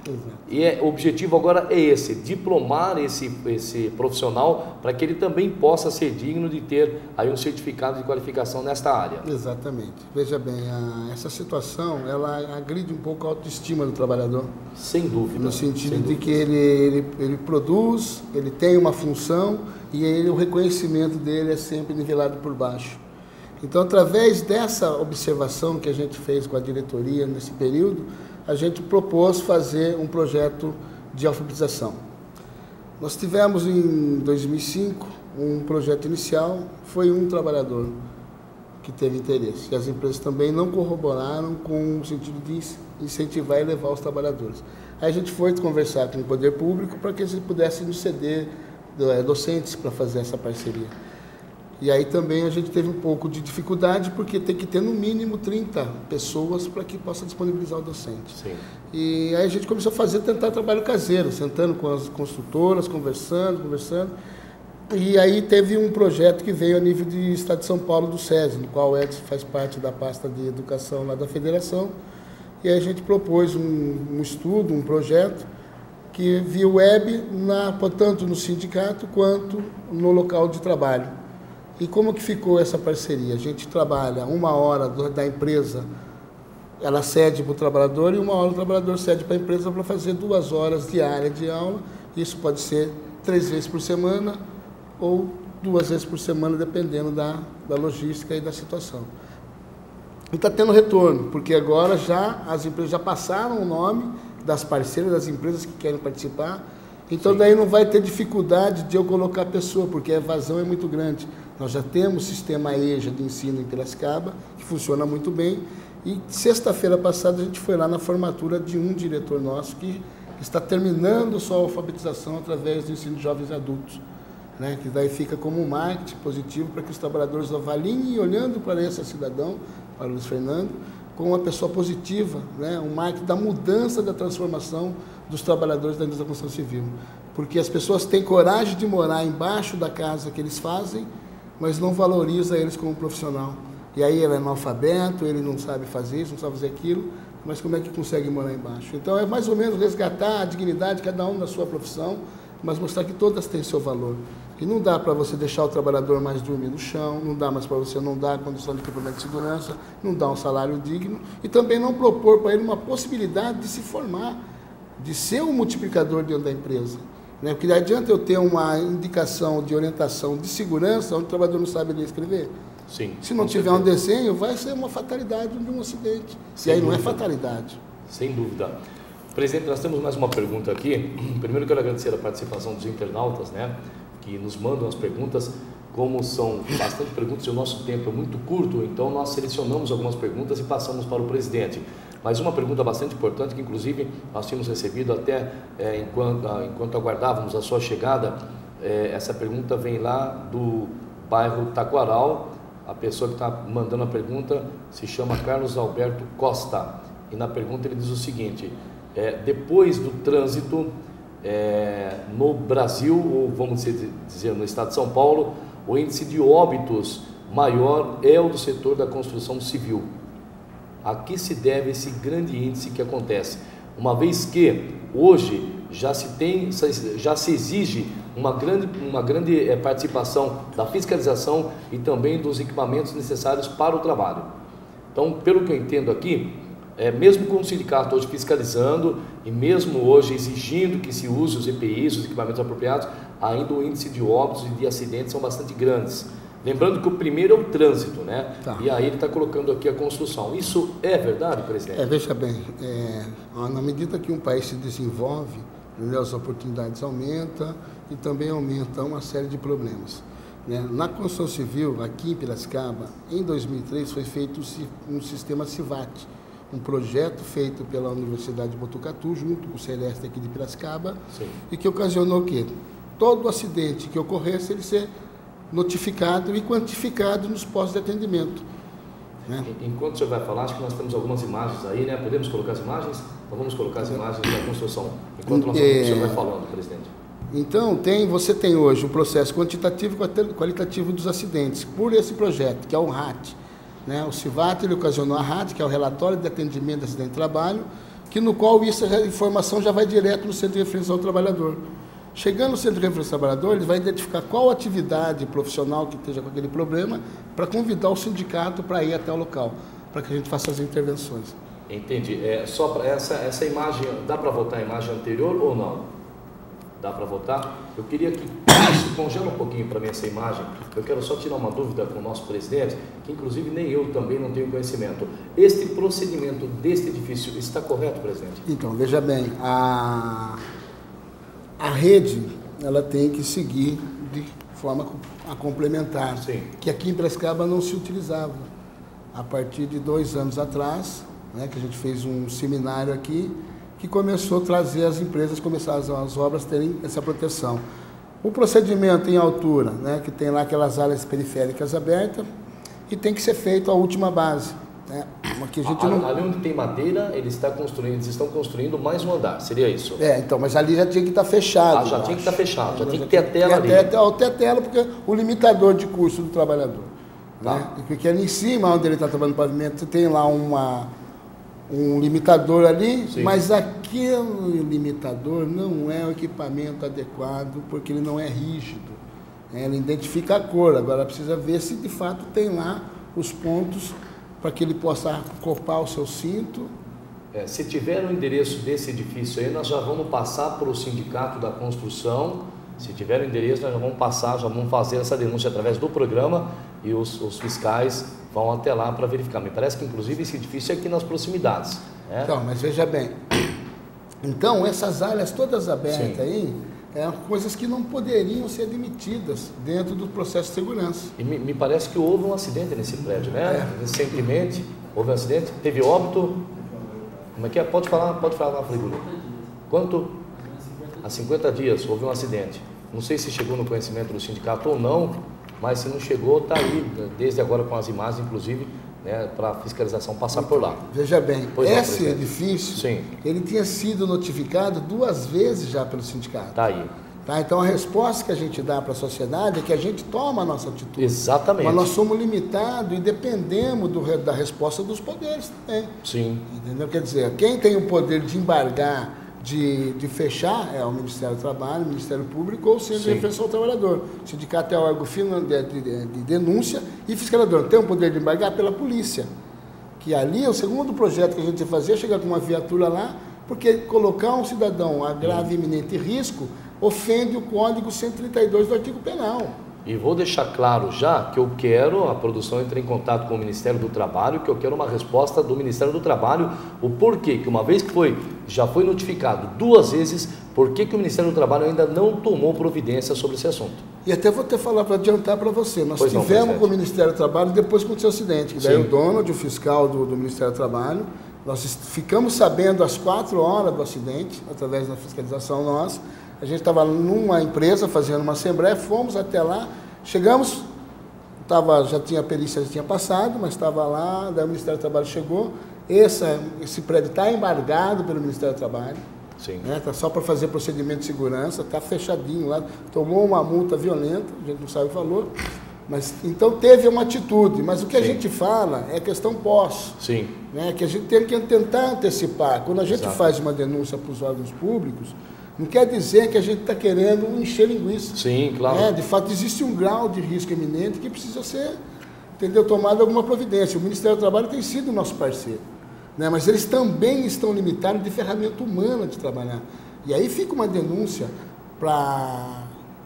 Speaker 1: E o objetivo agora é esse, diplomar esse profissional para que ele também possa ser digno de ter aí um certificado de qualificação nesta área.
Speaker 2: Exatamente. Veja bem, essa situação, ela agride um pouco a autoestima do trabalhador.
Speaker 1: Sem dúvida.
Speaker 2: No sentido de que ele produz, ele tem uma função e o reconhecimento dele é sempre nivelado por baixo. Então, através dessa observação que a gente fez com a diretoria nesse período, a gente propôs fazer um projeto de alfabetização. Nós tivemos em 2005 um projeto inicial, foi um trabalhador que teve interesse. E as empresas também não corroboraram com o sentido de incentivar e levar os trabalhadores. Aí a gente foi conversar com o poder público para que eles pudessem nos ceder docentes para fazer essa parceria. E aí também a gente teve um pouco de dificuldade, porque tem que ter no mínimo 30 pessoas para que possa disponibilizar o docente.
Speaker 1: Sim.
Speaker 2: E aí a gente começou a tentar trabalho caseiro, sentando com as construtoras, conversando. E aí teve um projeto que veio a nível de Estado de São Paulo, do SESI, no qual o Edson faz parte da pasta de educação lá da federação. E aí a gente propôs um estudo, um projeto, que via web, tanto no sindicato quanto no local de trabalho. E como que ficou essa parceria? A gente trabalha 1 hora da empresa, ela cede para o trabalhador, e 1 hora o trabalhador cede para a empresa para fazer 2 horas diárias de aula. Isso pode ser 3 vezes por semana ou 2 vezes por semana, dependendo da logística e da situação. E está tendo retorno, porque agora as empresas já passaram o nome das parceiras, das empresas que querem participar. Então, daí não vai ter dificuldade de eu colocar a pessoa, porque a evasão é muito grande. Nós já temos o sistema EJA de ensino em Piracicaba, que funciona muito bem. E sexta-feira passada a gente foi lá na formatura de um diretor nosso que está terminando sua alfabetização através do ensino de jovens e adultos, né? Que daí fica como um marketing positivo para que os trabalhadores avaliem, olhando para esse cidadão, para o Luiz Fernando, como uma pessoa positiva, né? Um marketing da mudança, da transformação dos trabalhadores da indústria da construção civil. Porque as pessoas têm coragem de morar embaixo da casa que eles fazem, mas não valoriza eles como profissional. E aí ele é analfabeto, ele não sabe fazer isso, não sabe fazer aquilo, mas como é que consegue morar embaixo? Então é mais ou menos resgatar a dignidade de cada um na sua profissão, mas mostrar que todas têm seu valor. E não dá para você deixar o trabalhador mais dormir no chão, não dá mais para você não dar condição de equipamento de segurança, não dar um salário digno, e também não propor para ele uma possibilidade de se formar, de ser um multiplicador dentro da empresa. Porque não adianta eu ter uma indicação de orientação de segurança onde o trabalhador não sabe ler e escrever.
Speaker 1: Sim,
Speaker 2: se não tiver um desenho, vai ser uma fatalidade de um acidente. E aí não é fatalidade.
Speaker 1: Sem dúvida. Presidente, nós temos mais uma pergunta aqui. Primeiro, quero agradecer a participação dos internautas, né, que nos mandam as perguntas. Como são bastante perguntas e o nosso tempo é muito curto, então nós selecionamos algumas perguntas e passamos para o presidente. Mas uma pergunta bastante importante, que inclusive nós tínhamos recebido até enquanto aguardávamos a sua chegada, essa pergunta vem lá do bairro Taquaral. A pessoa que está mandando a pergunta se chama Carlos Alberto Costa, e na pergunta ele diz o seguinte: depois do trânsito no Brasil, ou vamos dizer no estado de São Paulo, o índice de óbitos maior é o do setor da construção civil. A que se deve esse grande índice que acontece? Uma vez que hoje já se exige uma grande participação da fiscalização e também dos equipamentos necessários para o trabalho. Então, pelo que eu entendo aqui, mesmo com o sindicato hoje fiscalizando e mesmo hoje exigindo que se use os EPIs, os equipamentos apropriados, ainda o índice de óbitos e de acidentes são bastante grandes. Lembrando que o primeiro é o trânsito, né? Tá. E aí ele está colocando aqui a construção. Isso é verdade, presidente?
Speaker 2: Veja bem, na medida que um país se desenvolve, as oportunidades aumentam e também aumenta uma série de problemas. Na construção civil, aqui em Piracicaba, em 2003 foi feito um sistema CIVAT, um projeto feito pela Universidade de Botucatu, junto com o Celeste aqui de Piracicaba. Sim. E que ocasionou o quê? Todo acidente que ocorresse, ele ser notificado e quantificado nos postos de atendimento.
Speaker 1: Enquanto o senhor vai falar, acho que nós temos algumas imagens aí, né? Podemos colocar as imagens? Então vamos colocar as imagens da construção. Enquanto o senhor vai falando, presidente.
Speaker 2: Então, você tem hoje o processo quantitativo e qualitativo dos acidentes, por esse projeto, que é o RAT. O CIVAT, ele ocasionou a RAT, que é o Relatório de Atendimento de Acidente de Trabalho, no qual a informação já vai direto no Centro de Referência ao Trabalhador. Chegando no Centro de Referência ao Trabalhador, ele vai identificar qual atividade profissional que esteja com aquele problema, para convidar o sindicato para ir até o local, para que a gente faça as intervenções.
Speaker 1: Entendi. Só para essa imagem, dá para voltar a imagem anterior ou não? Dá para votar? Eu queria que isso congela um pouquinho para mim essa imagem. Eu quero só tirar uma dúvida com o nosso presidente, que inclusive nem eu também não tenho conhecimento. Este procedimento deste edifício está correto, presidente?
Speaker 2: Então, veja bem, a rede ela tem que seguir de forma a complementar,
Speaker 1: Sim.
Speaker 2: que aqui em Piracicaba não se utilizava. A partir de 2 anos atrás, né, que a gente fez um seminário aqui, que começou a trazer as empresas, começaram as obras a terem essa proteção. O procedimento em altura, né, que tem lá aquelas áreas periféricas abertas, e tem que ser feito a última base. Né? Aqui a gente
Speaker 1: Ali onde tem madeira, eles estão construindo mais um andar, seria isso?
Speaker 2: Então, mas ali já tinha que estar fechado.
Speaker 1: Já tinha que estar fechado, já tinha que ter a tela ali.
Speaker 2: Até a tela, porque o limitador de custo do trabalhador.
Speaker 1: Tá.
Speaker 2: Né? Porque ali em cima, onde ele está trabalhando no pavimento, você tem lá um limitador ali,
Speaker 1: Sim.
Speaker 2: mas aquele limitador não é o equipamento adequado, porque ele não é rígido. Ele identifica a cor, agora precisa ver se de fato tem lá os pontos para que ele possa acoplar o seu cinto.
Speaker 1: Se tiver o endereço desse edifício aí, nós já vamos passar para o sindicato da construção. Se tiver o endereço, nós já vamos passar, já vamos fazer essa denúncia através do programa e os fiscais vão até lá para verificar. Me parece que, inclusive, esse edifício é aqui nas proximidades. Né?
Speaker 2: Então, mas veja bem, então essas áreas todas abertas. Sim. Aí, coisas que não poderiam ser admitidas dentro do processo de segurança.
Speaker 1: E me parece que houve um acidente nesse prédio, né? Recentemente, houve um acidente, teve óbito. Como é que é? Pode falar, Frigulho. Quanto? Há 50 dias houve um acidente. Não sei se chegou no conhecimento do sindicato ou não, mas se não chegou, está aí, desde agora com as imagens, inclusive, né, para a fiscalização passar por lá.
Speaker 2: Veja bem, esse edifício,
Speaker 1: sim,
Speaker 2: ele tinha sido notificado 2 vezes já pelo sindicato.
Speaker 1: Está aí.
Speaker 2: Tá? Então a resposta que a gente dá para a sociedade é que a gente toma a nossa atitude.
Speaker 1: Exatamente.
Speaker 2: Mas nós somos limitados e dependemos da resposta dos poderes também.
Speaker 1: Sim.
Speaker 2: Entendeu? Quer dizer, quem tem o poder de embargar, de fechar, é o Ministério do Trabalho, o Ministério Público ou o Centro de Defesa ao Trabalhador. O sindicato é o órgão de denúncia e fiscalizador. Tem o poder de embargar pela polícia. Que ali, o segundo projeto que a gente ia fazer é chegar com uma viatura lá, porque colocar um cidadão a grave e iminente risco ofende o Código 132 do artigo penal.
Speaker 1: E vou deixar claro já que eu quero, a produção entre em contato com o Ministério do Trabalho, que eu quero uma resposta do Ministério do Trabalho, o porquê, que uma vez que já foi notificado 2 vezes, por que o Ministério do Trabalho ainda não tomou providência sobre esse assunto?
Speaker 2: E até vou falar para adiantar para você, nós tivemos com o Ministério do Trabalho depois que aconteceu o acidente, que daí o Donald, o fiscal do Ministério do Trabalho, nós ficamos sabendo às 4 horas do acidente, através da fiscalização nossa. A gente estava numa empresa fazendo uma assembleia, fomos até lá, chegamos, a perícia já tinha passado, mas estava lá, daí o Ministério do Trabalho chegou, esse prédio está embargado pelo Ministério do Trabalho, tá só para fazer procedimento de segurança, está fechadinho lá, tomou uma multa violenta, a gente não sabe o valor, mas então teve uma atitude, mas o que a gente fala é questão pós, né, que a gente tem que tentar antecipar. Quando a gente faz uma denúncia para os órgãos públicos, não quer dizer que a gente está querendo encher linguiça.
Speaker 1: Sim, claro.
Speaker 2: De fato, existe um grau de risco iminente que precisa ser, tomada alguma providência. O Ministério do Trabalho tem sido nosso parceiro, né? Mas eles também estão limitados de ferramenta humana de trabalhar. E aí fica uma denúncia para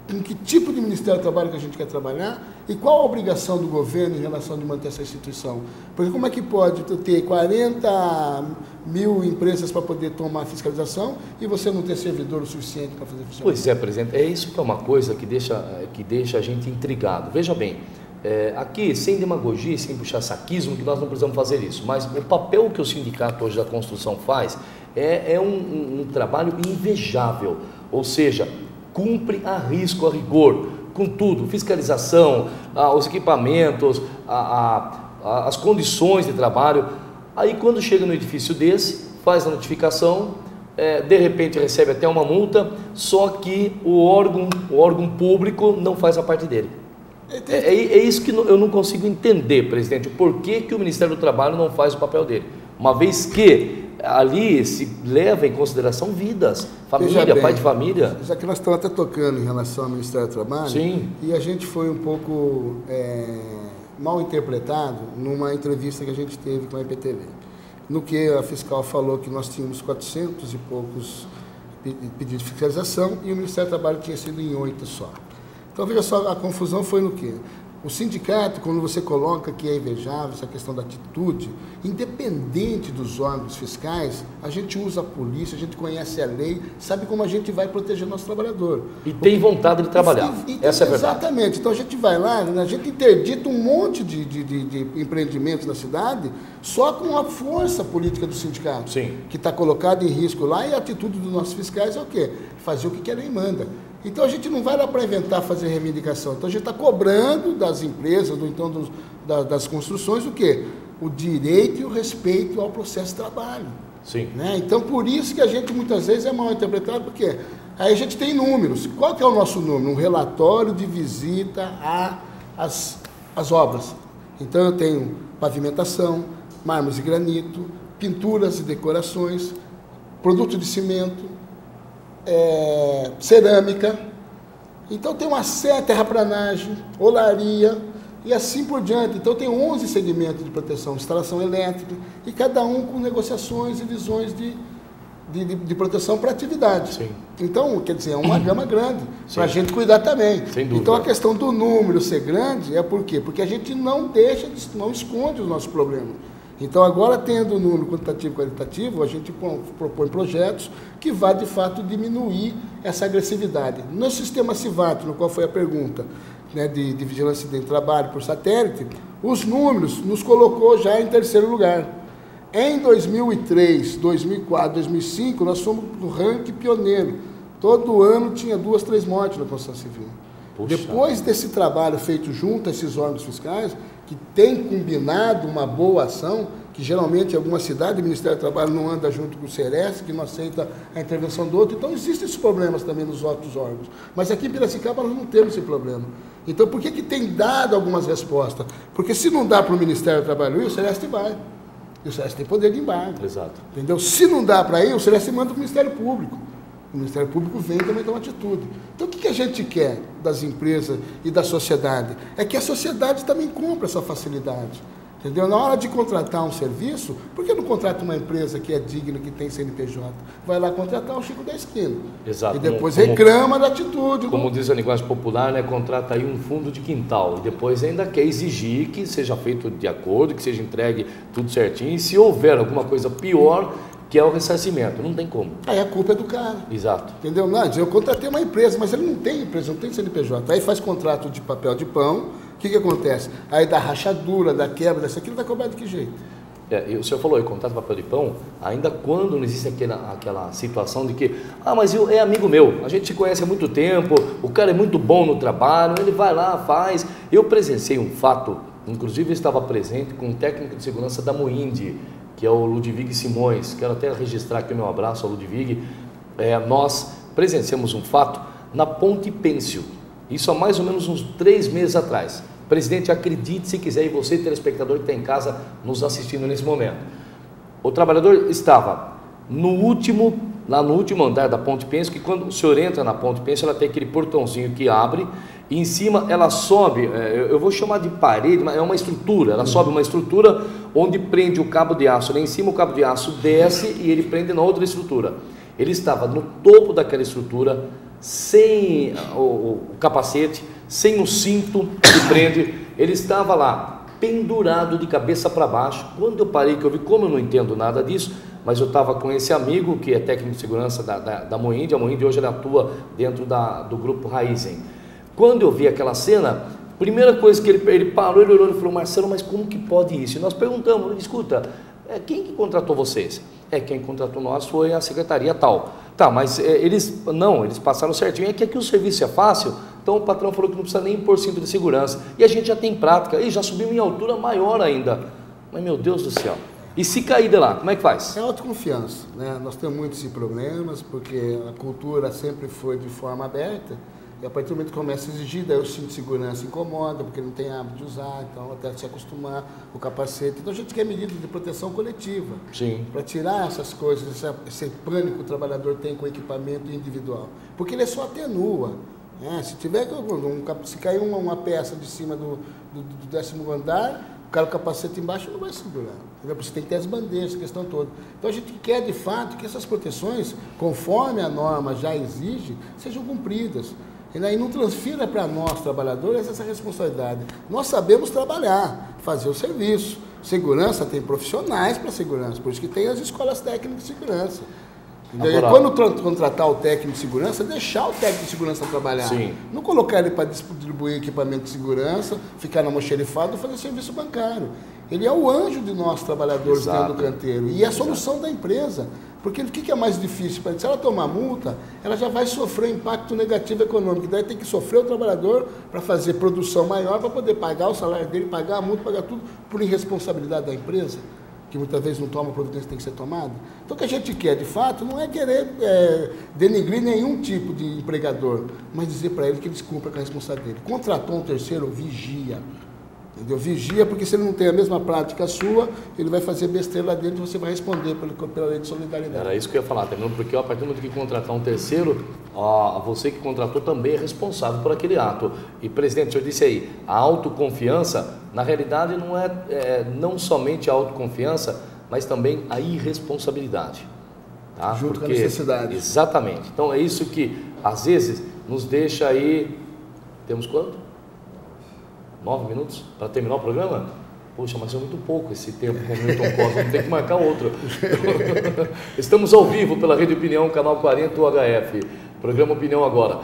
Speaker 2: com que tipo de Ministério do Trabalho que a gente quer trabalhar e qual a obrigação do governo em relação de manter essa instituição. Porque como é que pode ter 40 mil empresas para poder tomar fiscalização e você não ter servidor o suficiente para fazer funcionar?
Speaker 1: Pois é, presidente, é isso que é uma coisa que deixa a gente intrigado. Veja bem, aqui, sem demagogia, sem puxar saquismo, que nós não precisamos fazer isso, mas o papel que o sindicato hoje da construção faz é um trabalho invejável, ou seja, cumpre a risco, a rigor, com tudo, fiscalização, os equipamentos, as condições de trabalho. Aí quando chega no edifício desse, faz a notificação, de repente recebe até uma multa, só que o órgão público não faz a parte dele. É isso que eu não consigo entender, presidente, o porquê que o Ministério do Trabalho não faz o papel dele, uma vez que ali se leva em consideração vidas, família, pai de família.
Speaker 2: Já que nós estamos até tocando em relação ao Ministério do Trabalho, e a gente foi um pouco mal interpretado numa entrevista que a gente teve com a IPTV, no que a fiscal falou que nós tínhamos 400 e poucos pedido de fiscalização e o Ministério do Trabalho tinha sido em 8 só. Então, veja só, a confusão foi no quê? O sindicato, quando você coloca que é invejável essa questão da atitude, independente dos órgãos fiscais, a gente usa a polícia, a gente conhece a lei, sabe como a gente vai proteger nosso trabalhador.
Speaker 1: E tem vontade de trabalhar, essa é a verdade.
Speaker 2: Exatamente. Então a gente vai lá, a gente interdita um monte de empreendimentos na cidade só com a força política do sindicato,
Speaker 1: Sim.
Speaker 2: que está colocada em risco lá, e a atitude dos nossos fiscais é o quê? Fazer o que a lei manda. Então a gente não vai lá para inventar, fazer reivindicação. Então a gente está cobrando das empresas, das construções, o quê? O direito e o respeito ao processo de trabalho.
Speaker 1: Sim.
Speaker 2: Né? Então por isso que a gente muitas vezes é mal interpretado, porque aí a gente tem números. Qual que é o nosso número? Um relatório de visita às obras. Então eu tenho pavimentação, mármores e granito, pinturas e decorações, produto de cimento, cerâmica, então tem uma terraplanagem, olaria e assim por diante. Então tem 11 segmentos de proteção, instalação elétrica, e cada um com negociações e visões de proteção para atividade.
Speaker 1: Sim.
Speaker 2: Então, quer dizer, é uma gama grande para a gente cuidar também.
Speaker 1: Sem dúvida.
Speaker 2: Então a questão do número ser grande é por quê? Porque a gente não esconde os nossos problemas. Então, agora, tendo o número quantitativo e qualitativo, a gente propõe projetos que vá, de fato, diminuir essa agressividade. No sistema CIVAT, no qual foi a pergunta, né, de vigilância de trabalho por satélite, os números nos colocou já em terceiro lugar. Em 2003, 2004, 2005, nós fomos no ranking pioneiro. Todo ano tinha 2, 3 mortes na construção civil. Puxa. Depois desse trabalho feito junto a esses órgãos fiscais, que tem combinado uma boa ação, que geralmente em alguma cidade o Ministério do Trabalho não anda junto com o Ceres, que não aceita a intervenção do outro, então existem esses problemas também nos outros órgãos. Mas aqui em Piracicaba nós não temos esse problema. Então por que tem dado algumas respostas? Porque se não dá para o Ministério do Trabalho ir, o Ceres vai. E o Ceres tem poder de embargo.
Speaker 1: Exato.
Speaker 2: Entendeu? Se não dá para ir, o Ceres manda para o Ministério Público. O Ministério Público vem também tomar atitude. Então, o que a gente quer das empresas e da sociedade? É que a sociedade também cumpra essa facilidade. Entendeu? Na hora de contratar um serviço, por que não contrata uma empresa que é digna, que tem CNPJ? Vai lá contratar o Chico da esquina.
Speaker 1: Exato.
Speaker 2: E depois reclama da atitude.
Speaker 1: Como diz a linguagem popular, né? Contrata aí um fundo de quintal. E depois ainda quer exigir que seja feito de acordo, que seja entregue tudo certinho. E se houver alguma coisa pior, que é o ressarcimento, não tem como.
Speaker 2: Aí a culpa é do cara.
Speaker 1: Exato.
Speaker 2: Entendeu? Não, eu contratei uma empresa, mas ele não tem empresa, não tem CNPJ. Aí faz contrato de papel de pão, o que acontece? Aí dá rachadura, dá quebra, dessa aquilo, vai cobrar de que jeito?
Speaker 1: O senhor falou aí, contrato de papel de pão, ainda quando não existe aquela situação de que, mas é amigo meu, a gente se conhece há muito tempo, o cara é muito bom no trabalho, ele vai lá, faz. Eu presenciei um fato, inclusive eu estava presente com um técnico de segurança da Moinde, que é o Ludwig Simões. Quero até registrar aqui o meu abraço ao Ludwig. Nós presenciamos um fato na Ponte Pênsil, isso há mais ou menos uns 3 meses atrás. Presidente, acredite se quiser, e você, telespectador que está em casa nos assistindo nesse momento. O trabalhador estava lá no último andar da Ponte Pênsil, que quando o senhor entra na Ponte Pênsil, ela tem aquele portãozinho que abre, e em cima ela sobe, eu vou chamar de parede, mas é uma estrutura, ela sobe uma estrutura onde prende o cabo de aço. Lá em cima o cabo de aço desce e ele prende na outra estrutura. Ele estava no topo daquela estrutura, sem o capacete, sem o cinto que prende, ele estava lá, pendurado de cabeça para baixo. Quando eu parei, que eu vi, como eu não entendo nada disso, mas eu estava com esse amigo, que é técnico de segurança da Moinde, a Moinde hoje ele atua dentro do grupo Raizen. Quando eu vi aquela cena, primeira coisa que ele parou, ele olhou e falou: Marcelo, mas como que pode isso? E nós perguntamos, escuta, quem que contratou vocês? Quem contratou nós foi a secretaria tal. Tá, mas eles passaram certinho. É que aqui o serviço é fácil, então o patrão falou que não precisa nem pôr cinto de segurança. E a gente já tem prática, e já subimos em altura maior ainda. Mas meu Deus do céu. E se cair de lá, como é que faz?
Speaker 2: É autoconfiança, né? Nós temos muitos problemas, porque a cultura sempre foi de forma aberta. E a partir do momento que começa a exigir, daí o cinto de segurança incomoda, porque não tem hábito de usar, então até se acostumar, o capacete. Então a gente quer medidas de proteção coletiva.
Speaker 1: Sim.
Speaker 2: Para tirar essas coisas, esse pânico que o trabalhador tem com o equipamento individual. Porque ele só atenua. Né? Se cair uma peça de cima do 10º andar, o cara com o capacete embaixo não vai segurar. Você tem que ter as bandeiras, essa questão toda. Então a gente quer, de fato, que essas proteções, conforme a norma já exige, sejam cumpridas. E não transfira para nós, trabalhadores, essa responsabilidade. Nós sabemos trabalhar, fazer o serviço. Segurança tem profissionais para segurança, por isso que tem as escolas técnicas de segurança. Agora, e quando contratar o técnico de segurança, deixar o técnico de segurança trabalhar.
Speaker 1: Sim.
Speaker 2: Não colocar ele para distribuir equipamento de segurança, ficar na almoxerifada ou fazer serviço bancário. Ele é o anjo de nós, trabalhadores, dentro do canteiro. E é a solução da empresa. Porque o que é mais difícil? Se ela tomar multa, ela já vai sofrer impacto negativo econômico. Daí tem que sofrer o trabalhador para fazer produção maior, para poder pagar o salário dele, pagar a multa, pagar tudo, por irresponsabilidade da empresa, que muitas vezes não toma a providência que tem que ser tomada. Então o que a gente quer, de fato, não é querer denegrir nenhum tipo de empregador, mas dizer para ele que ele cumpra com a responsabilidade dele. Contratou um terceiro, vigia. Entendeu? Vigia, porque se ele não tem a mesma prática sua, ele vai fazer besteira lá dentro e você vai responder pela lei de solidariedade.
Speaker 1: Era isso que eu ia falar, terminando, porque a partir do momento que contratar um terceiro, você que contratou também é responsável por aquele ato. E, presidente, o senhor disse aí, a autoconfiança, na realidade, não é não somente a autoconfiança, mas também a irresponsabilidade. Tá?
Speaker 2: Junto com a necessidade.
Speaker 1: Exatamente. Então, é isso que, às vezes, nos deixa aí... Temos quanto? 9 minutos para terminar o programa? Poxa, mas é muito pouco esse tempo com o Milton Costa, tem que marcar outro. Estamos ao vivo pela Rede Opinião, canal 40 UHF, programa Opinião Agora.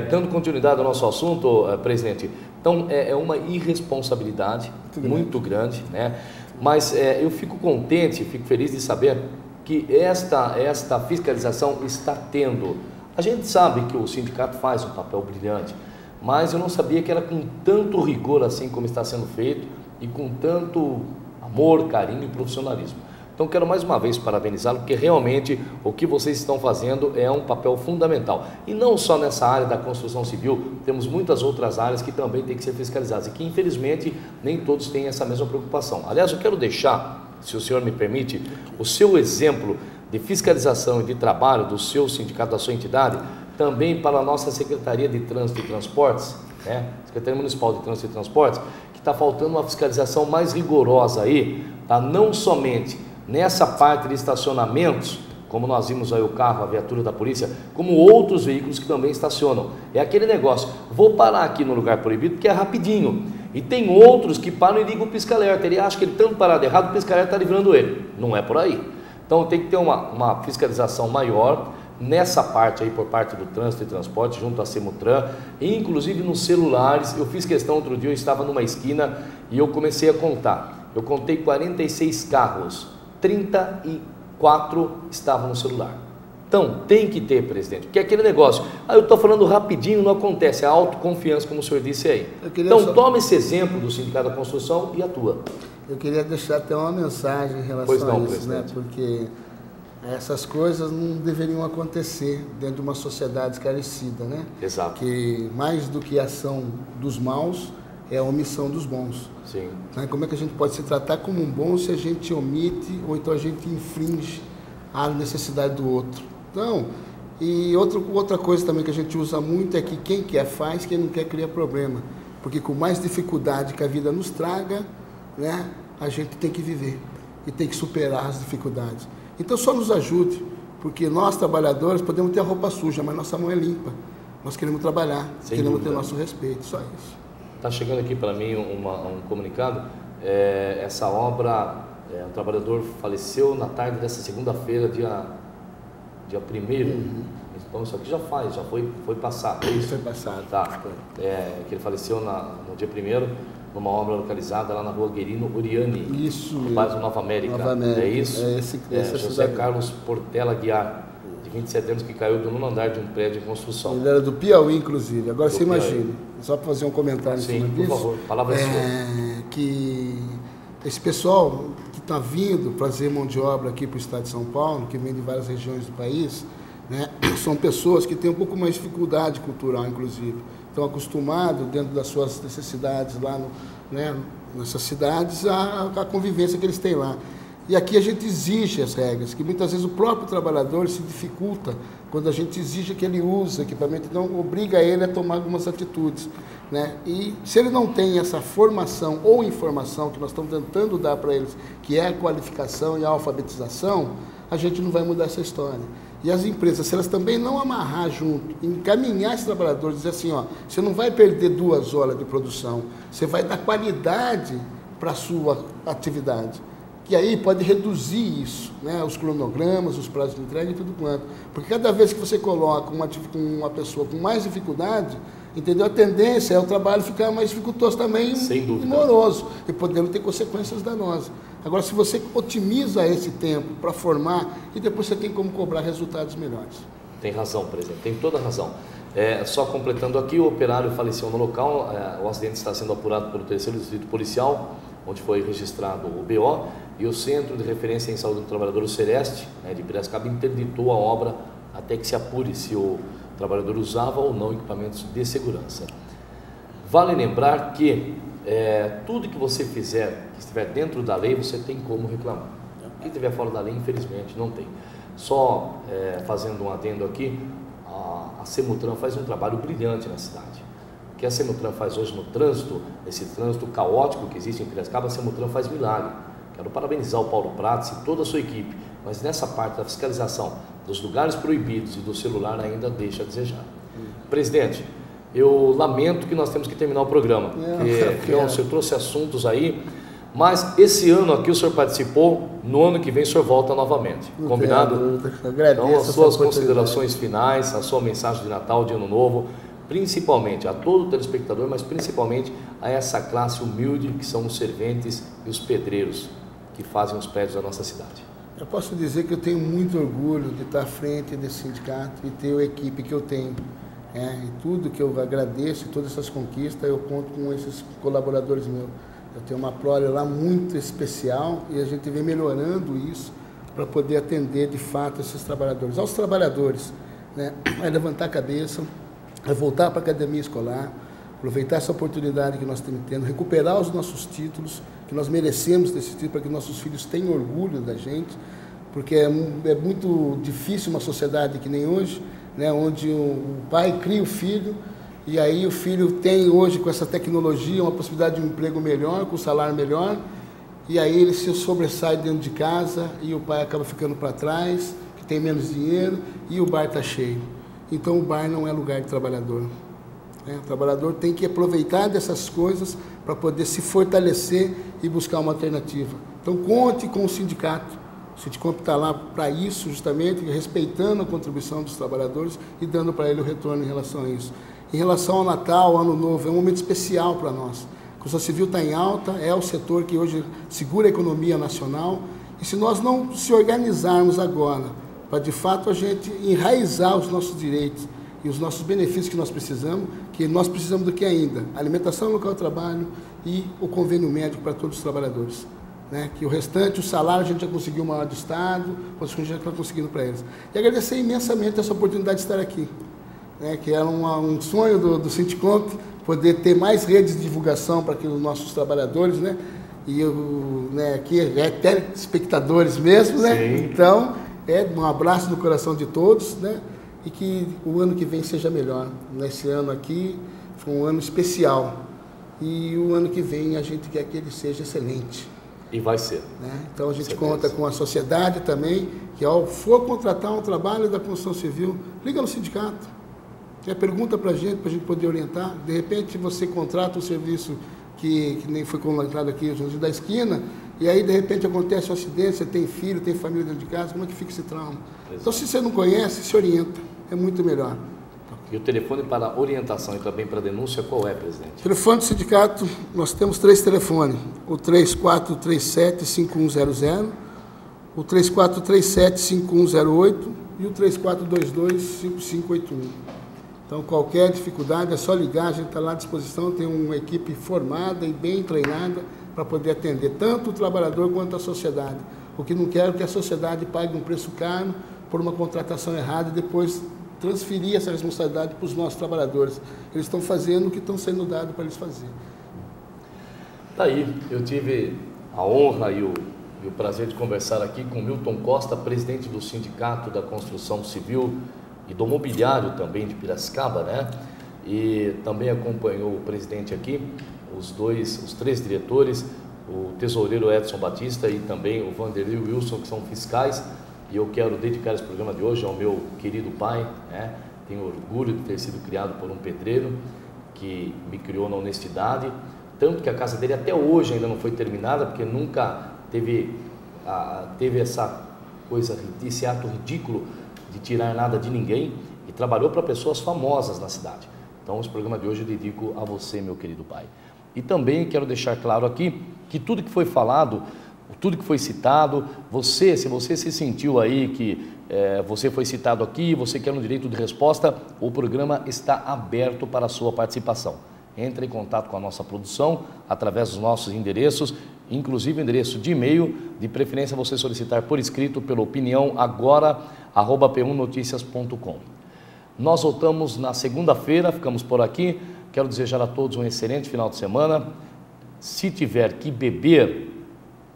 Speaker 1: Dando continuidade ao nosso assunto, presidente, então é uma irresponsabilidade muito grande, né? Mas eu fico contente, fico feliz de saber que esta fiscalização está tendo. A gente sabe que o sindicato faz um papel brilhante, mas eu não sabia que era com tanto rigor assim como está sendo feito e com tanto amor, carinho e profissionalismo. Então quero mais uma vez parabenizá-lo, porque realmente o que vocês estão fazendo é um papel fundamental. E não só nessa área da construção civil, temos muitas outras áreas que também têm que ser fiscalizadas e que infelizmente nem todos têm essa mesma preocupação. Aliás, eu quero deixar, se o senhor me permite, o seu exemplo de fiscalização e de trabalho do seu sindicato, da sua entidade, também para a nossa Secretaria de Trânsito e Transportes, né? Secretaria Municipal de Trânsito e Transportes, que está faltando uma fiscalização mais rigorosa aí, tá? Não somente nessa parte de estacionamentos, como nós vimos aí o carro, a viatura da polícia, como outros veículos que também estacionam. É aquele negócio, vou parar aqui no lugar proibido porque é rapidinho. E tem outros que param e ligam o pisca-alerta. Ele acha que ele tanto parado errado, o pisca-alerta está livrando ele. Não é por aí. Então tem que ter uma fiscalização maior nessa parte aí por parte do Trânsito e Transporte, junto à Semutran, e inclusive nos celulares. Eu fiz questão outro dia, eu estava numa esquina e eu comecei a contar. Eu contei 46 carros, 34 estavam no celular. Então tem que ter, presidente, porque é aquele negócio, eu estou falando rapidinho, não acontece, a autoconfiança, como o senhor disse aí. Então toma esse exemplo do Sindicato da Construção e atua.
Speaker 2: Eu queria deixar até uma mensagem em relação a isso, presidente, né? Porque essas coisas não deveriam acontecer dentro de uma sociedade esclarecida, né?
Speaker 1: Exato.
Speaker 2: Que mais do que a ação dos maus é a omissão dos bons.
Speaker 1: Sim.
Speaker 2: Né? Como é que a gente pode se tratar como um bom se a gente omite ou então a gente infringe a necessidade do outro? Então, e outra coisa também que a gente usa muito é que quem quer faz, quem não quer cria problema. Porque com mais dificuldade que a vida nos traga, né, a gente tem que viver e tem que superar as dificuldades. Então só nos ajude, porque nós trabalhadores podemos ter a roupa suja, mas nossa mão é limpa. Nós queremos trabalhar, queremos ter nosso respeito, só isso.
Speaker 1: Está chegando aqui para mim um comunicado, essa obra, um trabalhador faleceu na tarde dessa segunda-feira, dia 1º. Então isso aqui já foi passado.
Speaker 2: Isso foi passado.
Speaker 1: Tá. Que ele faleceu no dia 1º, numa obra localizada lá na rua Guerino Uriani,
Speaker 2: isso,
Speaker 1: no bairro Nova América. É isso? José Carlos Portela Guiar, de 27 anos, que caiu do 9º andar de um prédio em construção.
Speaker 2: Ele era do Piauí, inclusive. Agora você imagina, só para fazer um comentário em cima disso.
Speaker 1: Por favor, palavra sua.
Speaker 2: Que esse pessoal que está vindo fazer mão de obra aqui para o estado de São Paulo, que vem de várias regiões do país, né, são pessoas que têm um pouco mais de dificuldade cultural, inclusive. Estão acostumados, dentro das suas necessidades lá nessas cidades, a convivência que eles têm lá. E aqui a gente exige as regras, que muitas vezes o próprio trabalhador se dificulta quando a gente exige que ele use equipamento, então obriga ele a tomar algumas atitudes, né? E se ele não tem essa formação ou informação que nós estamos tentando dar para eles, que é a qualificação e a alfabetização, a gente não vai mudar essa história. E as empresas, se elas também não amarrar junto, encaminhar esses trabalhadores, dizer assim, ó, você não vai perder 2 horas de produção, você vai dar qualidade para a sua atividade. Que aí pode reduzir isso, né? Os cronogramas, os prazos de entrega e tudo quanto. Porque cada vez que você coloca uma pessoa com mais dificuldade, entendeu? A tendência é o trabalho ficar mais dificultoso também e moroso, e podendo ter consequências danosas. Agora, se você otimiza esse tempo para formar, e depois você tem como cobrar resultados melhores.
Speaker 1: Tem razão, presidente, tem toda a razão. Só completando aqui, o operário faleceu no local, o acidente está sendo apurado pelo 3º Distrito Policial, onde foi registrado o BO, e o Centro de Referência em Saúde do Trabalhador, o Sereste, de Piracicaba, interditou a obra até que se apure se o trabalhador usava ou não equipamentos de segurança. Vale lembrar que tudo que você fizer, que estiver dentro da lei, você tem como reclamar. Quem estiver fora da lei, infelizmente, não tem. Só fazendo um adendo aqui, a Semutran faz um trabalho brilhante na cidade. O que a Semutran faz hoje no trânsito, esse trânsito caótico que existe em Piracicaba, a Semutran faz milagre. Quero parabenizar o Paulo Prates e toda a sua equipe, mas nessa parte da fiscalização dos lugares proibidos e do celular ainda deixa a desejar. Presidente, eu lamento que nós temos que terminar o programa, porque o senhor trouxe assuntos aí, mas esse ano aqui o senhor participou, no ano que vem o senhor volta novamente, combinado? Então as suas considerações finais, a sua mensagem de Natal, de Ano Novo, principalmente a todo telespectador, mas principalmente a essa classe humilde que são os serventes e os pedreiros que fazem os prédios da nossa cidade.
Speaker 2: Eu posso dizer que eu tenho muito orgulho de estar à frente desse sindicato e ter a equipe que eu tenho. E tudo que eu agradeço, todas essas conquistas, eu conto com esses colaboradores meus. Eu tenho uma prole lá muito especial e a gente vem melhorando isso para poder atender de fato esses trabalhadores. Aos trabalhadores, é levantar a cabeça, é voltar para a academia escolar, aproveitar essa oportunidade que nós estamos tendo, recuperar os nossos títulos, que nós merecemos desse título, para que nossos filhos tenham orgulho da gente, porque é muito difícil uma sociedade que nem hoje, onde o pai cria o filho, e aí o filho tem hoje, com essa tecnologia, uma possibilidade de um emprego melhor, com um salário melhor, e aí ele se sobressai dentro de casa, e o pai acaba ficando para trás, que tem menos dinheiro, e o bar está cheio. Então o bar não é lugar de trabalhador. O trabalhador tem que aproveitar dessas coisas para poder se fortalecer e buscar uma alternativa. Então conte com o sindicato. O sindicato está lá para isso, justamente, respeitando a contribuição dos trabalhadores e dando para ele o retorno em relação a isso. Em relação ao Natal, ao Ano Novo, é um momento especial para nós. A construção civil está em alta, é o setor que hoje segura a economia nacional. E se nós não se organizarmos agora, para de fato a gente enraizar os nossos direitos e os nossos benefícios que nós precisamos do que ainda? Alimentação no local de trabalho e o convênio médico para todos os trabalhadores. Que o restante, o salário, a gente já conseguiu maior do Estado, a gente já está conseguindo para eles. E agradecer imensamente essa oportunidade de estar aqui, que era um sonho do Sindicomp, poder ter mais redes de divulgação para que os nossos trabalhadores, e aqui é telespectadores mesmo, Então, um abraço no coração de todos, e que o ano que vem seja melhor. Nesse ano aqui foi um ano especial e o ano que vem a gente quer que ele seja excelente.
Speaker 1: E vai ser.
Speaker 2: Então a gente conta com a sociedade também, que ao for contratar um trabalho da construção civil, liga no sindicato, pergunta para a gente poder orientar. De repente você contrata um serviço que nem foi contratado aqui da esquina, e aí de repente acontece um acidente, você tem filho, tem família dentro de casa, como é que fica esse trauma? Exato. Então se você não conhece, se orienta, é muito melhor.
Speaker 1: E o telefone para orientação e também para denúncia, qual é, presidente?
Speaker 2: Telefone do sindicato, nós temos 3 telefones, o 3437-5100, o 3437-5108 e o 3422-5581. Então, qualquer dificuldade é só ligar, a gente está lá à disposição, tem uma equipe formada e bem treinada para poder atender tanto o trabalhador quanto a sociedade. O que não quero é que a sociedade pague um preço caro por uma contratação errada e depois transferir essa responsabilidade para os nossos trabalhadores. Eles estão fazendo o que estão sendo dado para eles fazerem.
Speaker 1: Daí, eu tive a honra e o E o prazer de conversar aqui com Milton Costa, presidente do Sindicato da Construção Civil e do Mobiliário também de Piracicaba, né? E também acompanhou o presidente aqui, os três diretores, o tesoureiro Edson Batista e também o Vanderlei Wilson, que são fiscais. E eu quero dedicar esse programa de hoje ao meu querido pai, né? Tenho orgulho de ter sido criado por um pedreiro que me criou na honestidade, tanto que a casa dele até hoje ainda não foi terminada, porque nunca teve essa coisa, esse ato ridículo de tirar nada de ninguém, e trabalhou para pessoas famosas na cidade. Então, esse programa de hoje eu dedico a você, meu querido pai. E também quero deixar claro aqui que tudo que foi falado, tudo que foi citado, se você se sentiu aí que você foi citado aqui, você quer um direito de resposta, o programa está aberto para a sua participação. Entre em contato com a nossa produção através dos nossos endereços, inclusive o endereço de e-mail, de preferência você solicitar por escrito pela opiniãoagora@p1noticias.com. Nós voltamos na segunda-feira, ficamos por aqui. Quero desejar a todos um excelente final de semana. Se tiver que beber,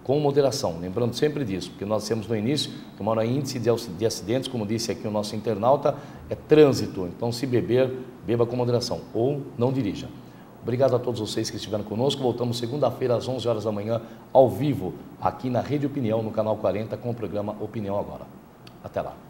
Speaker 1: com moderação, lembrando sempre disso, porque nós temos no início que o maior índice de acidentes, como disse aqui o nosso internauta, é trânsito. Então, se beber, beba com moderação ou não dirija. Obrigado a todos vocês que estiveram conosco. Voltamos segunda-feira às 11 horas da manhã, ao vivo, aqui na Rede Opinião, no canal 40, com o programa Opinião Agora. Até lá.